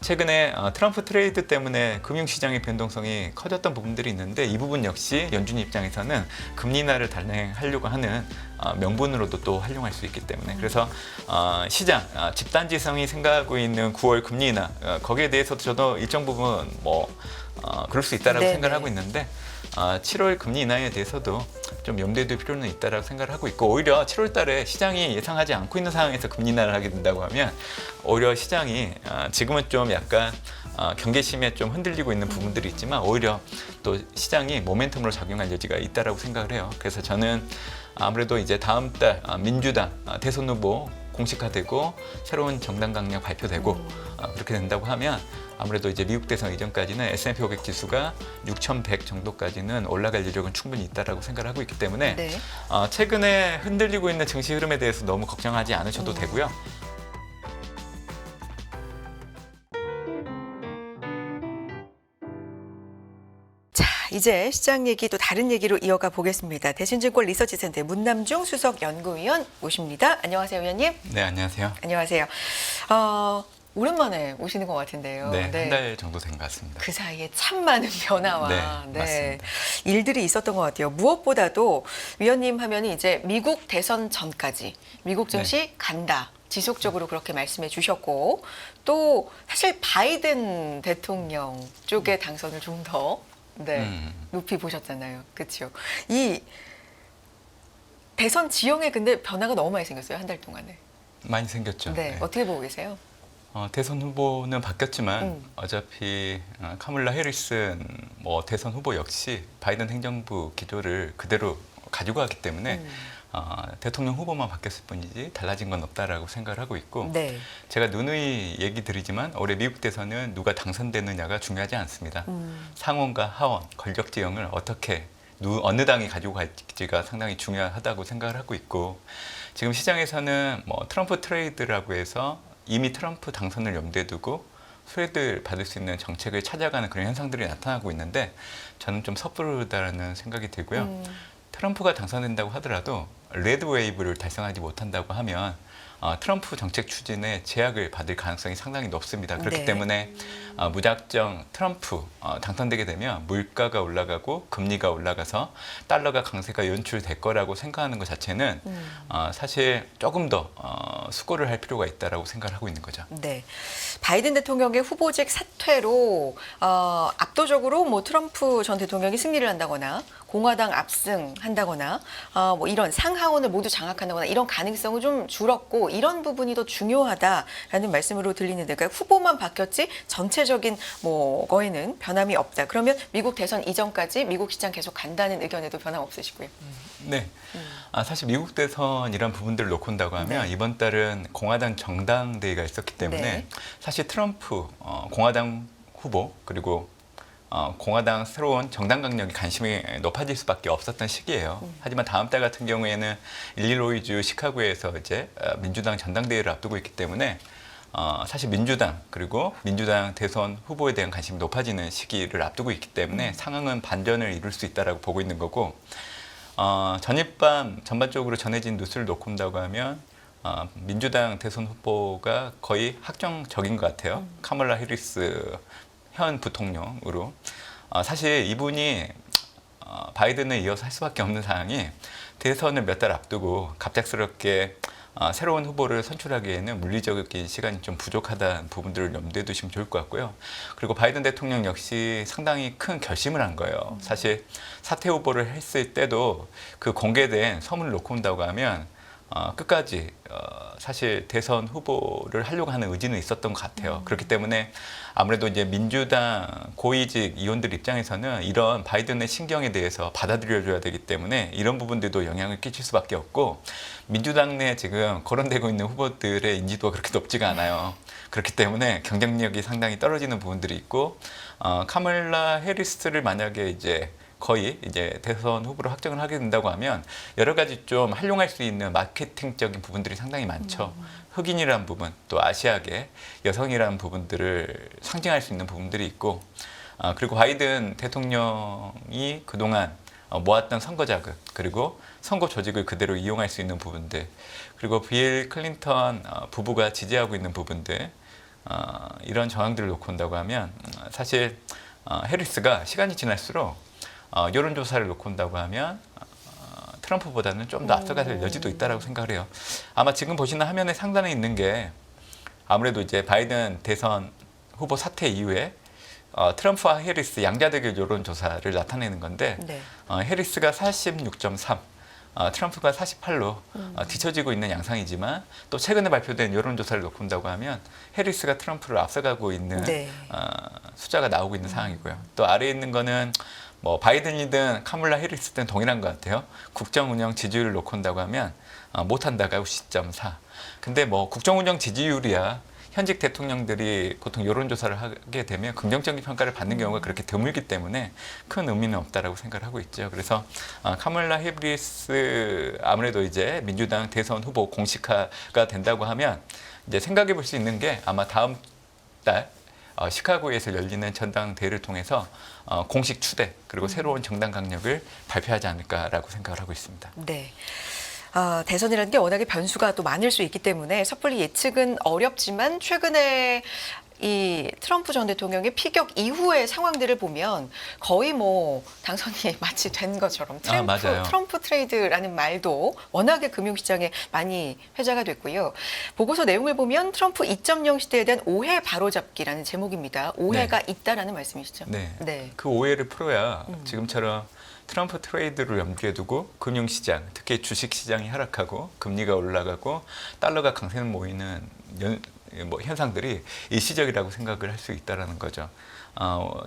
최근에 트럼프 트레이드 때문에 금융시장의 변동성이 커졌던 부분들이 있는데 이 부분 역시 연준 입장에서는 금리 인하를 단행하려고 하는 명분으로도 또 활용할 수 있기 때문에 그래서 시장 집단지성이 생각하고 있는 9월 금리 인하 거기에 대해서도 저도 일정 부분 그럴 수 있다라고 네네. 생각을 하고 있는데 7월 금리 인하에 대해서도 좀 염두에 둘 필요는 있다라고 생각을 하고 있고 오히려 7월 달에 시장이 예상하지 않고 있는 상황에서 금리 인하를 하게 된다고 하면 오히려 시장이 지금은 좀 약간 경계심에 좀 흔들리고 있는 부분들이 있지만 오히려 또 시장이 모멘텀으로 작용할 여지가 있다라고 생각을 해요. 그래서 저는 아무래도 이제 다음 달 민주당 대선 후보 공식화되고 새로운 정당 강령 발표되고 그렇게 된다고 하면 아무래도 이제 미국 대선 이전까지는 S&P 500 지수가 6,100 정도까지는 올라갈 여력은 충분히 있다라고 생각을 하고 있기 때문에 네. 최근에 흔들리고 있는 증시 흐름에 대해서 너무 걱정하지 않으셔도 되고요. 자, 이제 시장 얘기 또 다른 얘기로 이어가 보겠습니다. 대신증권 리서치센터 문남중 수석 연구위원 모십니다. 안녕하세요, 위원님. 네, 안녕하세요. 안녕하세요. 오랜만에 오시는 것 같은데요. 네, 한 달 정도 된 것 같습니다. 그 사이에 참 많은 변화와 네, 맞습니다. 일들이 있었던 것 같아요. 무엇보다도 위원님 하면은 이제 미국 대선 전까지 미국 증시 간다. 지속적으로 그렇게 말씀해 주셨고 또 사실 바이든 대통령 쪽의 당선을 좀 더 높이 보셨잖아요. 그렇죠. 이 대선 지형에 근데 변화가 너무 많이 생겼어요. 한 달 동안에. 많이 생겼죠. 네. 어떻게 보고 계세요? 대선 후보는 바뀌었지만 어차피 카멀라 해리스 대선 후보 역시 바이든 행정부 기조를 그대로 가지고 왔기 때문에 대통령 후보만 바뀌었을 뿐이지 달라진 건 없다라고 생각을 하고 있고 네. 제가 누누이 얘기 드리지만 올해 미국 대선은 누가 당선되느냐가 중요하지 않습니다. 상원과 하원, 권력 지형을 어떻게 어느 당이 가지고 갈지가 상당히 중요하다고 생각을 하고 있고 지금 시장에서는 트럼프 트레이드라고 해서 이미 트럼프 당선을 염두에 두고 수혜들 받을 수 있는 정책을 찾아가는 그런 현상들이 나타나고 있는데 저는 좀 섣부르다는 생각이 들고요. 트럼프가 당선된다고 하더라도 레드 웨이브를 달성하지 못한다고 하면 트럼프 정책 추진에 제약을 받을 가능성이 상당히 높습니다. 그렇기 네. 때문에 무작정 트럼프 당선되게 되면 물가가 올라가고 금리가 올라가서 달러가 강세가 연출될 거라고 생각하는 것 자체는 사실 조금 더 수고를 할 필요가 있다라고 생각을 하고 있는 거죠. 네, 바이든 대통령의 후보직 사퇴로 압도적으로 트럼프 전 대통령이 승리를 한다거나 공화당 압승한다거나 이런 상하원을 모두 장악한다거나 이런 가능성은 좀 줄었고 이런 부분이 더 중요하다라는 말씀으로 들리는데 그러니까 후보만 바뀌었지 전체적인 거에는 변함이 없다. 그러면 미국 대선 이전까지 미국 시장 계속 간다는 의견에도 변함 없으시고요. 네. 사실 미국 대선 이런 부분들을 놓고 온다고 하면 네. 이번 달은 공화당 정당대회가 있었기 때문에 네. 사실 트럼프 공화당 후보 그리고 공화당 새로운 정당 강력이 관심이 높아질 수밖에 없었던 시기예요. 하지만 다음 달 같은 경우에는 일리노이주 시카고에서 이제 민주당 전당대회를 앞두고 있기 때문에 사실 민주당 그리고 민주당 대선 후보에 대한 관심이 높아지는 시기를 앞두고 있기 때문에 상황은 반전을 이룰 수 있다라고 보고 있는 거고 전일 밤 전반적으로 전해진 뉴스를 놓고 온다고 하면 민주당 대선 후보가 거의 확정적인 것 같아요. 카멀라 해리스 현 부통령으로 사실 이분이 바이든에 이어서 할 수밖에 없는 상황이 대선을 몇 달 앞두고 갑작스럽게 새로운 후보를 선출하기에는 물리적인 시간이 좀 부족하다는 부분들을 염두에 두시면 좋을 것 같고요. 그리고 바이든 대통령 역시 상당히 큰 결심을 한 거예요. 사실 사퇴 후보를 했을 때도 그 공개된 서문을 놓고 온다고 하면 끝까지 사실 대선 후보를 하려고 하는 의지는 있었던 것 같아요. 그렇기 때문에 아무래도 이제 민주당 고위직 의원들 입장에서는 이런 바이든의 신경에 대해서 받아들여줘야 되기 때문에 이런 부분들도 영향을 끼칠 수밖에 없고 민주당 내 지금 거론되고 있는 후보들의 인지도가 그렇게 높지가 않아요. 그렇기 때문에 경쟁력이 상당히 떨어지는 부분들이 있고 카멀라 해리스를 만약에 이제 거의 이제 대선 후보로 확정을 하게 된다고 하면 여러 가지 좀 활용할 수 있는 마케팅적인 부분들이 상당히 많죠. 흑인이라는 부분, 또 아시아계 여성이라는 부분들을 상징할 수 있는 부분들이 있고 그리고 바이든 대통령이 그동안 모았던 선거 자금 그리고 선거 조직을 그대로 이용할 수 있는 부분들 그리고 빌 클린턴 부부가 지지하고 있는 부분들 이런 정황들을 놓고 온다고 하면 사실 해리스가 시간이 지날수록 여론조사를 놓고 온다고 하면 트럼프보다는 좀 더 앞서갈 여지도 있다라고 생각을 해요. 아마 지금 보시는 화면에 상단에 있는 게 아무래도 이제 바이든 대선 후보 사퇴 이후에 트럼프와 해리스 양자 대결 여론조사를 나타내는 건데 네. 해리스가 46.3, 트럼프가 48로 뒤처지고 있는 양상이지만 또 최근에 발표된 여론조사를 놓고 본다고 하면 해리스가 트럼프를 앞서가고 있는 네. 숫자가 나오고 있는 상황이고요. 또 아래에 있는 거는 뭐 바이든이든 카멀라 해리스든 동일한 것 같아요. 국정 운영 지지율을 놓고 본다고 하면 못한다가 50.4. 근데 뭐 국정 운영 지지율이야 현직 대통령들이 보통 여론조사를 하게 되면 긍정적인 평가를 받는 경우가 그렇게 드물기 때문에 큰 의미는 없다라고 생각을 하고 있죠. 그래서 카멀라 해리스 아무래도 이제 민주당 대선 후보 공식화가 된다고 하면 이제 생각해 볼 수 있는 게 아마 다음 달 시카고에서 열리는 전당대회를 통해서 공식 추대 그리고 새로운 정당 강력을 발표하지 않을까라고 생각을 하고 있습니다. 네. 대선이라는 게 워낙에 변수가 또 많을 수 있기 때문에 섣불리 예측은 어렵지만 최근에 이 트럼프 전 대통령의 피격 이후의 상황들을 보면 거의 뭐 당선이 마치 된 것처럼 맞아요. 트럼프 트레이드라는 말도 워낙에 금융시장에 많이 회자가 됐고요. 보고서 내용을 보면 트럼프 2.0 시대에 대한 오해 바로잡기라는 제목입니다. 오해가 있다라는 말씀이시죠? 네. 네. 그 오해를 풀어야 지금처럼 트럼프 트레이드를 염두에 두고 금융시장, 특히 주식시장이 하락하고 금리가 올라가고 달러가 강세는 모이는 현상들이 일시적이라고 생각을 할 수 있다는 거죠.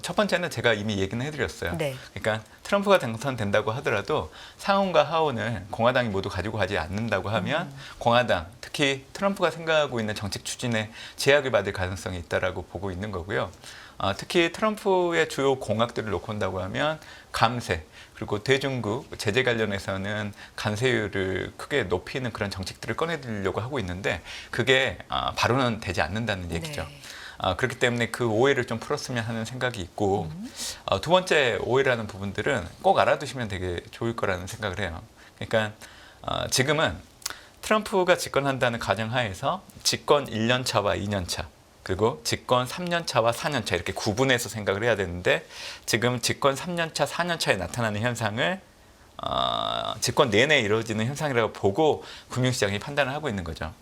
첫 번째는 제가 이미 얘기는 해드렸어요. 네. 그러니까 트럼프가 당선된다고 하더라도 상원과 하원을 공화당이 모두 가지고 가지 않는다고 하면 공화당, 특히 트럼프가 생각하고 있는 정책 추진에 제약을 받을 가능성이 있다라고 보고 있는 거고요. 특히 트럼프의 주요 공약들을 놓고 온다고 하면 감세, 그리고 대중국 제재 관련해서는 관세율을 크게 높이는 그런 정책들을 꺼내들려고 하고 있는데 그게 바로는 되지 않는다는 얘기죠. 네. 그렇기 때문에 그 오해를 좀 풀었으면 하는 생각이 있고 두 번째 오해라는 부분들은 꼭 알아두시면 되게 좋을 거라는 생각을 해요. 그러니까 지금은 트럼프가 집권한다는 가정하에서 집권 1년 차와 2년 차 그리고 집권 3년 차와 4년 차 이렇게 구분해서 생각을 해야 되는데 지금 집권 3년 차, 4년 차에 나타나는 현상을 집권 내내 이루어지는 현상이라고 보고 금융시장이 판단을 하고 있는 거죠.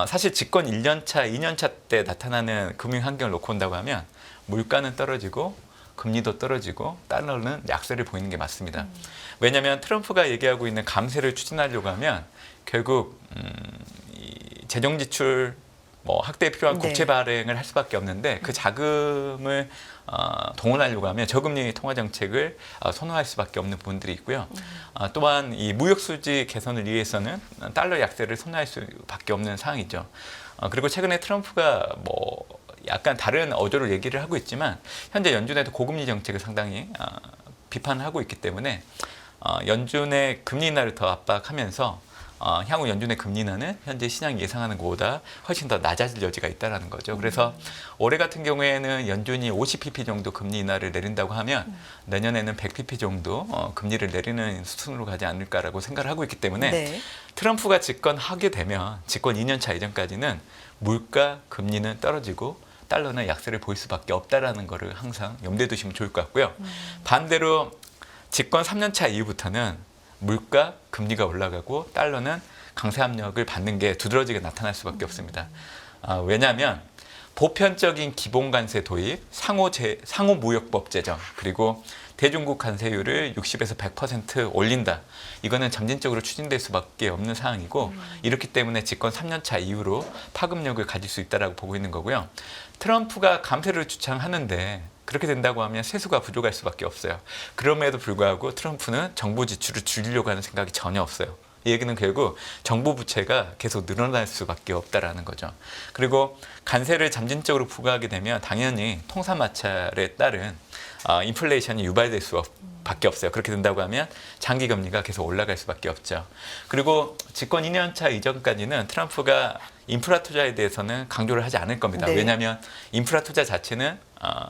사실 집권 1년 차, 2년 차 때 나타나는 금융 환경을 놓고 온다고 하면 물가는 떨어지고 금리도 떨어지고 달러는 약세를 보이는 게 맞습니다. 왜냐하면 트럼프가 얘기하고 있는 감세를 추진하려고 하면 결국 이 재정 지출 확대에 필요한 네. 국채 발행을 할 수밖에 없는데 그 자금을 동원하려고 하면 저금리 통화 정책을 선호할 수밖에 없는 부분들이 있고요. 또한 이 무역 수지 개선을 위해서는 달러 약세를 선호할 수밖에 없는 상황이죠. 그리고 최근에 트럼프가 약간 다른 어조로 얘기를 하고 있지만 현재 연준에도 고금리 정책을 상당히 비판을 하고 있기 때문에 연준의 금리 인하를 더 압박하면서 향후 연준의 금리 인하는 현재 시장이 예상하는 것보다 훨씬 더 낮아질 여지가 있다는 거죠. 그래서 올해 같은 경우에는 연준이 50pp 정도 금리 인하를 내린다고 하면 내년에는 100pp 정도 금리를 내리는 수준으로 가지 않을까라고 생각을 하고 있기 때문에 네. 트럼프가 집권하게 되면 집권 2년 차 이전까지는 물가, 금리는 떨어지고 달러는 약세를 보일 수밖에 없다라는 거를 항상 염두에 두시면 좋을 것 같고요. 반대로 집권 3년 차 이후부터는 물가, 금리가 올라가고 달러는 강세 압력을 받는 게 두드러지게 나타날 수밖에 없습니다. 왜냐하면 보편적인 기본 관세 도입, 상호 무역법 제정, 그리고 대중국 관세율을 60에서 100% 올린다. 이거는 점진적으로 추진될 수밖에 없는 상황이고 이렇기 때문에 집권 3년 차 이후로 파급력을 가질 수 있다고 보고 있는 거고요. 트럼프가 감세를 주창하는데 그렇게 된다고 하면 세수가 부족할 수밖에 없어요. 그럼에도 불구하고 트럼프는 정부 지출을 줄이려고 하는 생각이 전혀 없어요. 이 얘기는 결국 정부 부채가 계속 늘어날 수밖에 없다라는 거죠. 그리고 관세를 점진적으로 부과하게 되면 당연히 통사 마찰에 따른 인플레이션이 유발될 수밖에 없어요. 그렇게 된다고 하면 장기 금리가 계속 올라갈 수밖에 없죠. 그리고 집권 2년 차 이전까지는 트럼프가 인프라 투자에 대해서는 강조를 하지 않을 겁니다. 네. 왜냐하면 인프라 투자 자체는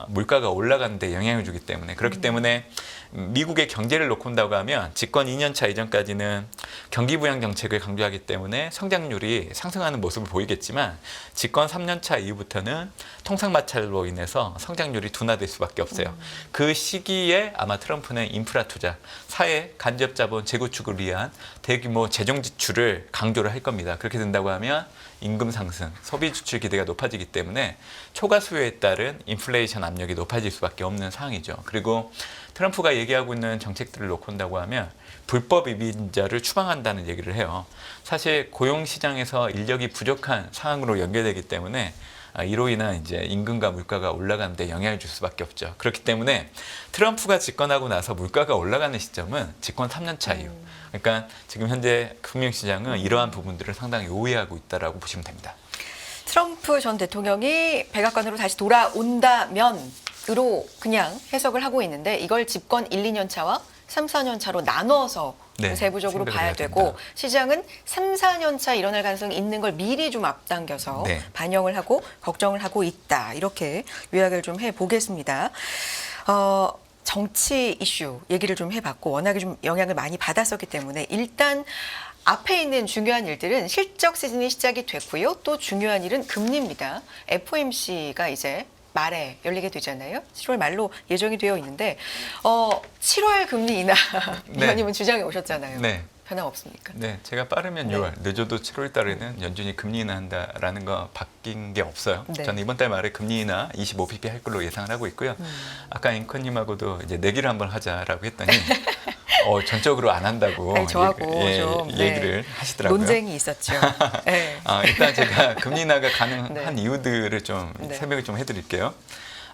물가가 올라가는 데 영향을 주기 때문에 그렇기 때문에 미국의 경제를 놓고 본다고 하면 집권 2년 차 이전까지는 경기 부양 정책을 강조하기 때문에 성장률이 상승하는 모습을 보이겠지만 집권 3년 차 이후부터는 통상 마찰로 인해서 성장률이 둔화될 수밖에 없어요. 그 시기에 아마 트럼프는 인프라 투자, 사회 간접 자본 재구축을 위한 대규모 재정 지출을 강조를 할 겁니다. 그렇게 된다고 하면 임금 상승, 소비 지출 기대가 높아지기 때문에 초과 수요에 따른 인플레이션 압력이 높아질 수밖에 없는 상황이죠. 그리고 트럼프가 얘기하고 있는 정책들을 놓고 본다고 하면 불법 이민자를 추방한다는 얘기를 해요. 사실 고용 시장에서 인력이 부족한 상황으로 연결되기 때문에 이로 인한 이제 임금과 물가가 올라가는 데 영향을 줄 수밖에 없죠. 그렇기 때문에 트럼프가 집권하고 나서 물가가 올라가는 시점은 집권 3년 차 이후. 그러니까 지금 현재 금융시장은 이러한 부분들을 상당히 오해하고 있다라고 보시면 됩니다. 트럼프 전 대통령이 백악관으로 다시 돌아온다면으로 그냥 해석을 하고 있는데 이걸 집권 1, 2년 차와 3, 4년 차로 나눠서 네, 세부적으로 생각을 봐야 해야 되고 된다. 시장은 3, 4년 차 일어날 가능성이 있는 걸 미리 좀 앞당겨서 네. 반영을 하고 걱정을 하고 있다. 이렇게 요약을 좀 해보겠습니다. 정치 이슈 얘기를 좀 해봤고 워낙에 좀 영향을 많이 받았었기 때문에 일단 앞에 있는 중요한 일들은 실적 시즌이 시작이 됐고요. 또 중요한 일은 금리입니다. FOMC가 이제 말에 열리게 되잖아요. 7월 말로 예정이 되어 있는데 7월 금리 인하 네. 위원님은 주장해 오셨잖아요. 네. 변화 없습니까? 네, 제가 빠르면 네. 6월, 늦어도 7월 달에는 연준이 금리 인하한다라는 거 바뀐 게 없어요. 네. 저는 이번 달 말에 금리 인하 25bp 할 걸로 예상을 하고 있고요. 아까 앵커님하고도 이제 내기를 한번 하자라고 했더니 전적으로 안 한다고 아니, 저하고 좀 얘기를 하시더라고요. 논쟁이 있었죠. 네. 일단 제가 금리 인하가 가능한 네. 이유들을 좀 네. 설명을 좀 해드릴게요.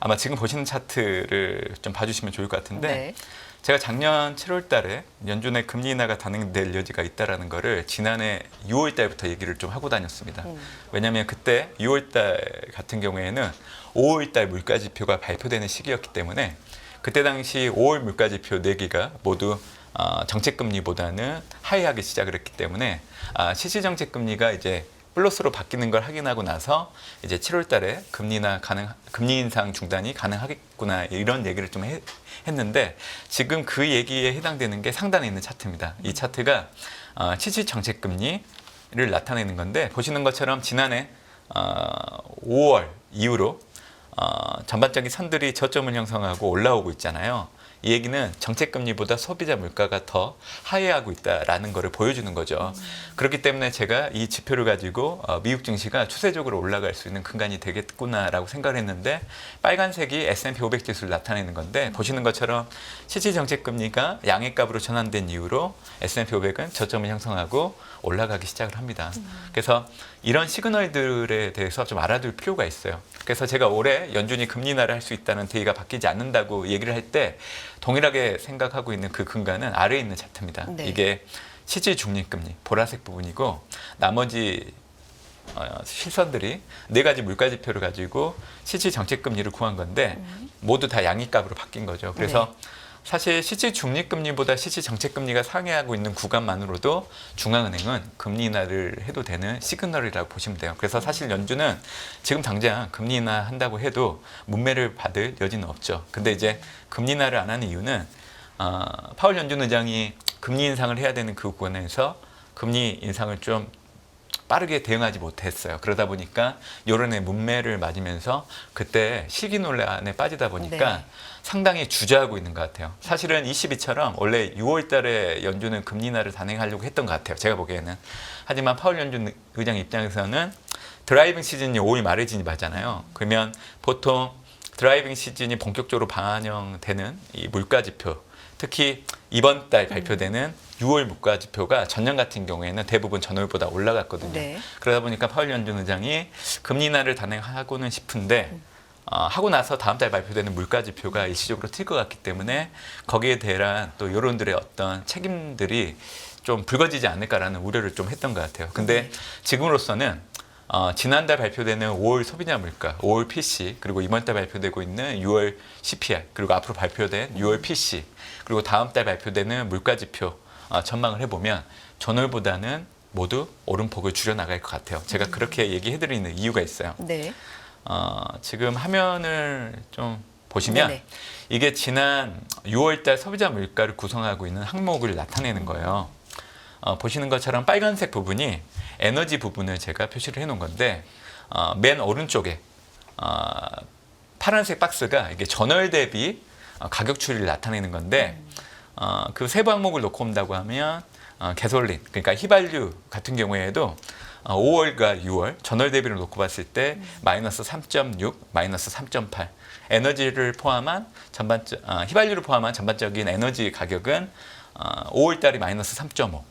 아마 지금 보시는 차트를 좀 봐주시면 좋을 것 같은데 네. 제가 작년 7월 달에 연준의 금리 인하가 단행될 여지가 있다라는 거를 지난해 6월 달부터 얘기를 좀 하고 다녔습니다. 왜냐하면 그때 6월 달 같은 경우에는 5월 달 물가 지표가 발표되는 시기였기 때문에 그때 당시 5월 물가 지표 4개가 모두 정책 금리보다는 하회하기 시작을 했기 때문에 실질 정책 금리가 이제 플러스로 바뀌는 걸 확인하고 나서 이제 7월 달에 금리 인상 중단이 가능하겠구나 이런 얘기를 좀 했는데 지금 그 얘기에 해당되는 게 상단에 있는 차트입니다. 이 차트가 실질 정책 금리를 나타내는 건데 보시는 것처럼 지난해 5월 이후로 전반적인 선들이 저점을 형성하고 올라오고 있잖아요. 이 얘기는 정책금리보다 소비자 물가가 더 하회하고 있다라는 것을 보여주는 거죠. 그렇기 때문에 제가 이 지표를 가지고 미국 증시가 추세적으로 올라갈 수 있는 근간이 되겠구나라고 생각을 했는데 빨간색이 S&P 500 지수를 나타내는 건데 보시는 것처럼 실질 정책금리가 양해값으로 전환된 이후로 S&P 500은 저점을 형성하고 올라가기 시작을 합니다. 그래서 이런 시그널들에 대해서 좀 알아둘 필요가 있어요. 그래서 제가 올해 연준이 금리 인하를 할 수 있다는 대의가 바뀌지 않는다고 얘기를 할 때 동일하게 생각하고 있는 그 근간은 아래에 있는 차트입니다. 네. 이게 실질 중립금리 보라색 부분이고 나머지 실선들이 4가지 물가 지표를 가지고 실질 정책금리를 구한 건데 모두 다 양위값으로 바뀐 거죠. 그래서 사실 실질 중립금리보다 실질 정책금리가 상회하고 있는 구간만으로도 중앙은행은 금리 인하를 해도 되는 시그널이라고 보시면 돼요. 그래서 사실 연준은 지금 당장 금리 인하 한다고 해도 문매를 받을 여지는 없죠. 근데 이제 금리 인하를 안 하는 이유는 파월 연준 의장이 금리 인상을 해야 되는 그 구간에서 금리 인상을 좀 빠르게 대응하지 못했어요. 그러다 보니까 여론의 문매를 맞으면서 그때 시기 논란에 빠지다 보니까 네. 상당히 주저하고 있는 것 같아요. 사실은 22처럼 원래 6월 달에 연준은 금리 인하를 단행하려고 했던 것 같아요. 제가 보기에는. 하지만 파월 연준 의장 입장에서는 드라이빙 시즌이 5월 말에 진입하잖아요. 그러면 보통 드라이빙 시즌이 본격적으로 반영되는 이 물가 지표, 특히 이번 달 발표되는 6월 물가 지표가 전년 같은 경우에는 대부분 전월보다 올라갔거든요. 네. 그러다 보니까 파월 연준 의장이 금리 인하를 단행하고는 싶은데 하고 나서 다음 달 발표되는 물가 지표가 일시적으로 튈 것 같기 때문에 거기에 대한 또 여론들의 어떤 책임들이 좀 불거지지 않을까라는 우려를 좀 했던 것 같아요. 근데 지금으로서는 지난달 발표되는 5월 소비자 물가, 5월 PC, 그리고 이번 달 발표되고 있는 6월 CPI, 그리고 앞으로 발표된 6월 PC, 그리고 다음 달 발표되는 물가 지표 전망을 해보면 전월보다는 모두 오름폭을 줄여나갈 것 같아요. 제가 그렇게 얘기해드리는 이유가 있어요. 네. 지금 화면을 좀 보시면 네네. 이게 지난 6월달 소비자 물가를 구성하고 있는 항목을 나타내는 거예요. 보시는 것처럼 빨간색 부분이 에너지 부분을 제가 표시를 해놓은 건데 맨 오른쪽에 파란색 박스가 이게 전월 대비 가격 추이를 나타내는 건데 그 세부 항목을 놓고 본다고 하면 가솔린, 그러니까 휘발유 같은 경우에도 5월과 6월 전월 대비를 놓고 봤을 때 마이너스 3.6, 마이너스 3.8 에너지를 포함한 휘발유를 포함한 전반적인 에너지 가격은 5월 달이 마이너스 3.5,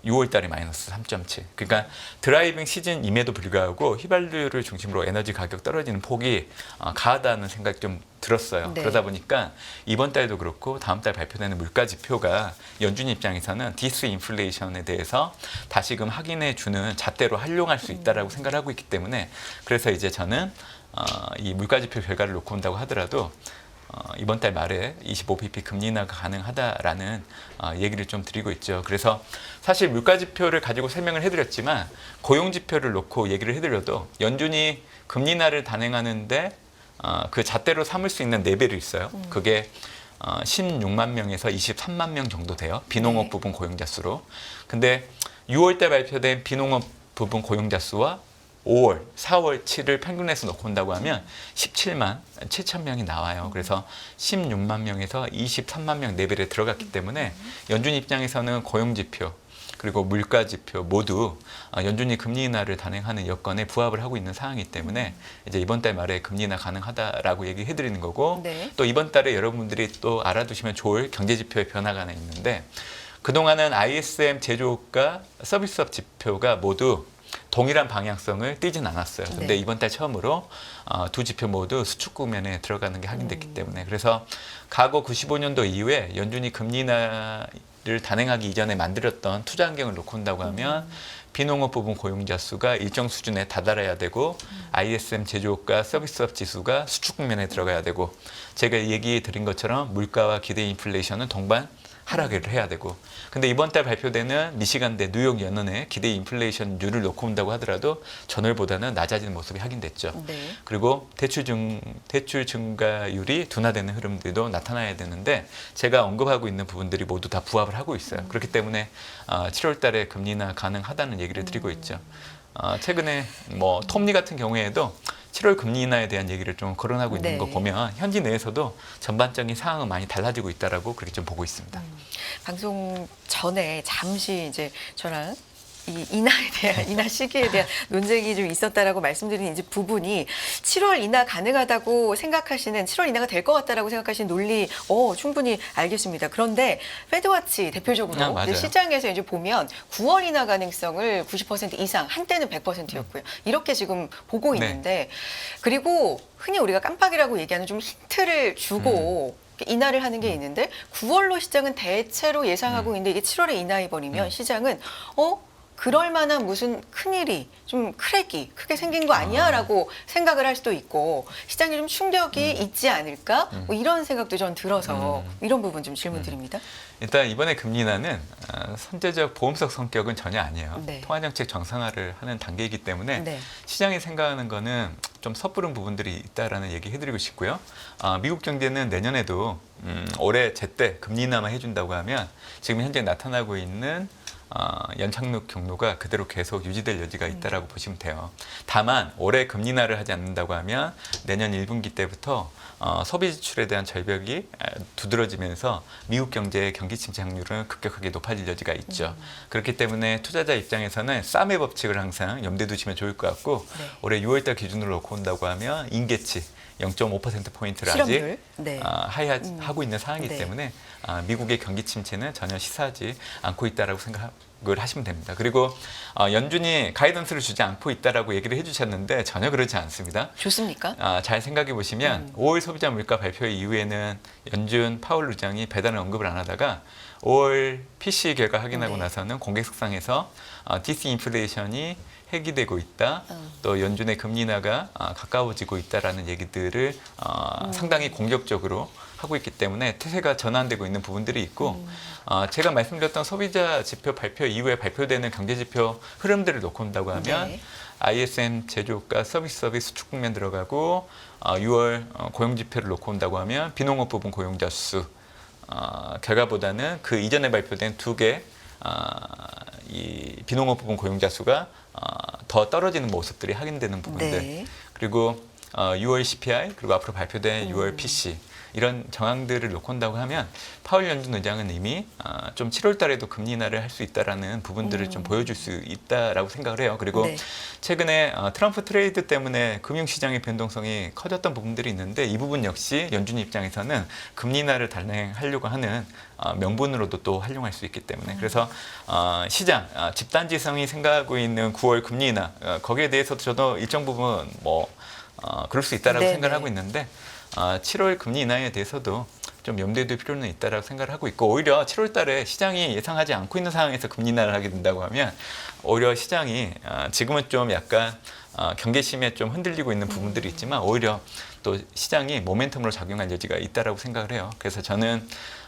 6월 달이 마이너스 3.7. 그러니까 드라이빙 시즌임에도 불구하고 휘발유를 중심으로 에너지 가격 떨어지는 폭이 가하다는 생각이 좀 들었어요. 네. 그러다 보니까 이번 달도 그렇고 다음 달 발표되는 물가 지표가 연준 입장에서는 디스인플레이션에 대해서 다시금 확인해 주는 잣대로 활용할 수 있다라고 생각을 하고 있기 때문에 그래서 이제 저는 이 물가 지표 결과를 놓고 온다고 하더라도 이번 달 말에 25bp 금리 인하가 가능하다라는 얘기를 좀 드리고 있죠. 그래서 사실 물가 지표를 가지고 설명을 해드렸지만 고용 지표를 놓고 얘기를 해드려도 연준이 금리 인하를 단행하는데 그 잣대로 삼을 수 있는 레벨이 있어요. 그게 16만 명에서 23만 명 정도 돼요. 비농업 네. 부분 고용자 수로. 근데 6월 달 발표된 비농업 부분 고용자 수와 5월, 4월, 7을 평균해서 놓고 온다고 하면 17만 7천 명이 나와요. 그래서 16만 명에서 23만 명 레벨에 들어갔기 때문에 연준 입장에서는 고용지표 그리고 물가지표 모두 연준이 금리 인하를 단행하는 여건에 부합을 하고 있는 상황이기 때문에 이제 이번 달 말에 금리 인하 가능하다라고 얘기해드리는 거고 네. 또 이번 달에 여러분들이 또 알아두시면 좋을 경제지표의 변화가 하나 있는데 그동안은 ISM 제조업과 서비스업 지표가 모두 동일한 방향성을 띠진 않았어요. 근데 네. 이번 달 처음으로 두 지표 모두 수축 국면에 들어가는 게 확인됐기 때문에 그래서 과거 95년도 이후에 연준이 금리 인하를 단행하기 이전에 만들었던 투자 환경을 놓고 온다고 하면 비농업 부분 고용자 수가 일정 수준에 다다라야 되고 ISM 제조업과 서비스업 지수가 수축 국면에 들어가야 되고 제가 얘기 드린 것처럼 물가와 기대 인플레이션은 동반 하락을 해야 되고 근데 이번 달 발표되는 미시간대 뉴욕 연은의 기대 인플레이션율을 놓고 온다고 하더라도 전월보다는 낮아지는 모습이 확인됐죠. 네. 그리고 대출 증가율이 둔화되는 흐름들도 나타나야 되는데 제가 언급하고 있는 부분들이 모두 다 부합을 하고 있어요. 그렇기 때문에 7월 달에 금리 인하 가능하다는 얘기를 드리고 있죠. 최근에 뭐 톱니 같은 경우에도 7월 금리 인하에 대한 얘기를 좀 거론하고 있는 네. 거 보면 현지 내에서도 전반적인 상황은 많이 달라지고 있다라고 그렇게 좀 보고 있습니다. 방송 전에 잠시 이제 저랑 이 인하에 대한 인하 시기에 대한 논쟁이 좀 있었다라고 말씀드린 이제 부분이 7월 인하 가능하다고 생각하시는 7월 인하가 될 것 같다라고 생각하시는 논리 충분히 알겠습니다. 그런데 페드워치 대표적으로 맞아요. 이제 시장에서 이제 보면 9월 인하 가능성을 90% 이상 한때는 100%였고요. 이렇게 지금 보고 네. 있는데 그리고 흔히 우리가 깜빡이라고 얘기하는 좀 힌트를 주고 인하를 하는 게 있는데 9월로 시장은 대체로 예상하고 있는데 이게 7월에 인하해 버리면 시장은 그럴 만한 무슨 큰일이 좀 크랙이 크게 생긴 거 아니야라고 생각을 할 수도 있고 시장에 좀 충격이 있지 않을까 뭐 이런 생각도 전 들어서 이런 부분 좀 질문 드립니다. 일단 이번에 금리 인하는 선제적 보험성 성격은 전혀 아니에요. 네. 통화정책 정상화를 하는 단계이기 때문에 네. 시장이 생각하는 거는 좀 섣부른 부분들이 있다라는 얘기 해드리고 싶고요. 미국 경제는 내년에도 올해 제때 금리 인하만 해준다고 하면 지금 현재 나타나고 있는 연착륙 경로가 그대로 계속 유지될 여지가 있다라고 보시면 돼요. 다만 올해 금리 인하를 하지 않는다고 하면 내년 1분기 때부터 소비 지출에 대한 절벽이 두드러지면서 미국 경제의 경기 침체 확률은 급격하게 높아질 여지가 있죠. 그렇기 때문에 투자자 입장에서는 쌈의 법칙을 항상 염두에 두시면 좋을 것 같고 네. 올해 6월달 기준으로 놓고 온다고 하면 인계치 0.5%포인트를 실업률. 아직 네. 하이하고 있는 상황이기 네. 때문에 미국의 경기 침체는 전혀 시사하지 않고 있다라고 생각을 하시면 됩니다. 그리고 연준이 가이던스를 주지 않고 있다라고 얘기를 해주셨는데 전혀 그렇지 않습니다. 좋습니까? 잘 생각해 보시면 5월 소비자 물가 발표 이후에는 연준 파월 의장이 배단을 언급을 안 하다가 5월 PCE 결과 확인하고 네. 나서는 공개석상에서 디스인플레이션이 해기되고 있다. 또 연준의 금리 인하가 가까워지고 있다라는 얘기들을 상당히 공격적으로 하고 있기 때문에 태세가 전환되고 있는 부분들이 있고 제가 말씀드렸던 소비자 지표 발표 이후에 발표되는 경제 지표 흐름들을 놓고 온다고 하면 네. ISM 제조업과 서비스업이 수축 국면 들어가고 6월 고용 지표를 놓고 온다고 하면 비농업 부분 고용자 수 결과보다는 그 이전에 발표된 두 개 이 비농업 부분 고용자 수가 더 떨어지는 모습들이 확인되는 부분들. 네. 그리고 6월 CPI 그리고 앞으로 발표된 6월 PC 이런 정황들을 놓고 온다고 하면 파월 연준 의장은 이미 좀 7월 달에도 금리 인하를 할 수 있다라는 부분들을 좀 보여줄 수 있다라고 생각을 해요. 그리고 네. 최근에 트럼프 트레이드 때문에 금융시장의 변동성이 커졌던 부분들이 있는데 이 부분 역시 연준 입장에서는 금리 인하를 단행하려고 하는 명분으로도 또 활용할 수 있기 때문에 그래서 시장 집단지성이 생각하고 있는 9월 금리 인하 거기에 대해서도 저도 일정 부분 그럴 수 있다라고 네네. 생각을 하고 있는데 7월 금리 인하에 대해서도 좀 염두에 둘 필요는 있다라고 생각을 하고 있고 오히려 7월 달에 시장이 예상하지 않고 있는 상황에서 금리 인하를 하게 된다고 하면 오히려 시장이 지금은 좀 약간 경계심에 좀 흔들리고 있는 부분들이 있지만 오히려 또 시장이 모멘텀으로 작용할 여지가 있다라고 생각을 해요. 그래서 저는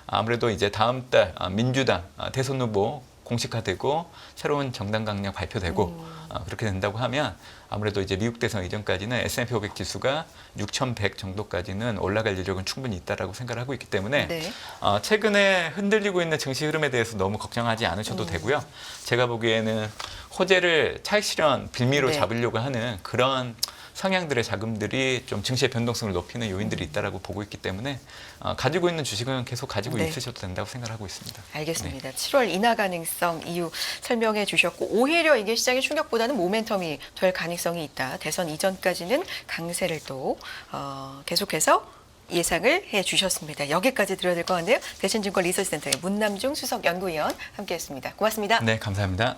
아무래도 이제 다음 달 민주당 대선 후보 공식화되고 새로운 정당 강령 발표되고 그렇게 된다고 하면 아무래도 이제 미국 대선 이전까지는 S&P 500 지수가 6,100 정도까지는 올라갈 여력은 충분히 있다라고 생각을 하고 있기 때문에 네. 최근에 흔들리고 있는 증시 흐름에 대해서 너무 걱정하지 않으셔도 되고요. 제가 보기에는 호재를 차익 실현 빌미로 네. 잡으려고 하는 그런 성향들의 자금들이 좀 증시의 변동성을 높이는 요인들이 있다라고 보고 있기 때문에 가지고 있는 주식은 계속 가지고 네. 있으셔도 된다고 생각을 하고 있습니다. 알겠습니다. 7월 인하 가능성 이유 설명해 주셨고 오히려 이게 시장의 충격보다는 모멘텀이 될 가능성이 있다. 대선 이전까지는 강세를 또 계속해서 예상을 해 주셨습니다. 여기까지 들어야 될 것 같네요. 대신증권 리서치센터의 문남중 수석 연구위원 함께했습니다. 고맙습니다. 네, 감사합니다.